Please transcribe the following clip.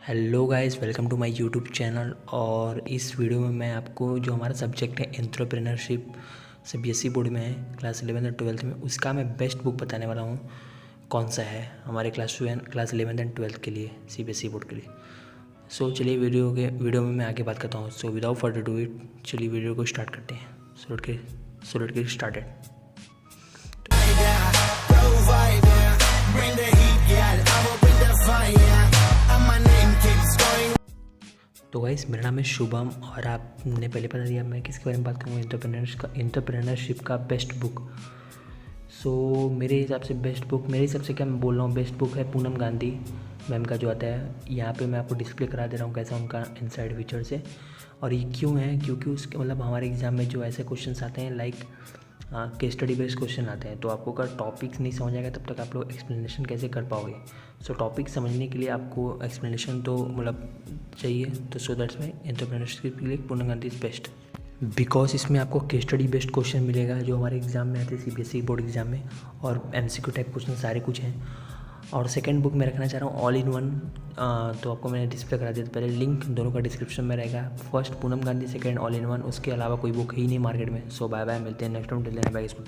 Hello guys, welcome to my YouTube channel. और इस video में मैं आपको जो हमारा सब्जेक्ट है एंटरप्रेन्योरशिप सीबीएसई बोर्ड में है क्लास 11 और 12 में, उसका मैं बेस्ट बुक बताने वाला हूँ। कौन सा है हमारे क्लास 11 एंड 12 के लिए सीबीएसई बोर्ड के लिए। सो चलिए वीडियो में मैं आगे बात करता हूँ। So without further do it, चलिए वीडियो को स्टार्ट करते हैं। So let get started. तो गाइस, मेरा नाम है शुभम और आपने पहले पता दिया मैं किसके बारे में बात करूँगा, एंटरप्रेन्योरशिप का बेस्ट बुक। सो मेरे हिसाब से बेस्ट बुक, मेरे हिसाब से क्या मैं बोल रहा हूँ, बेस्ट बुक है पूनम गांधी मैम का जो आता है। यहाँ पे मैं आपको डिस्प्ले करा दे रहा हूँ कैसा उनका इनसाइड फीचर्स है। और ये क्यों है, क्योंकि उसके मतलब हमारे एग्ज़ाम में जो ऐसे क्वेश्चन आते हैं like case study based question आते हैं, तो आपको अगर टॉपिक्स नहीं समझ आएगा तब तक आप लोग एक्सप्लेनेशन कैसे कर पाओगे। सो टॉपिक समझने के लिए आपको एक्सप्लेनेशन तो मतलब चाहिए। तो सो दैट्स माई एंटरप्रेन्योरशिप के लिए Poonam Gandhi is best, because इसमें आपको केस स्टडी बेस्ड क्वेश्चन मिलेगा जो हमारे एग्जाम में आते हैं सीबीएसई बोर्ड एग्जाम में, और एमसीक्यू टाइप क्वेश्चन सारे कुछ हैं। और सेकंड बुक मैं रखना चाह रहा हूँ ऑल इन वन, तो आपको मैंने डिस्प्ले करा दिया। पहले लिंक दोनों का डिस्क्रिप्शन में रहेगा। First Poonam Gandhi, second all in one. उसके अलावा कोई बुक ही नहीं मार्केट में। सो बाय बाय, मिलते हैं next time. Till then bye school.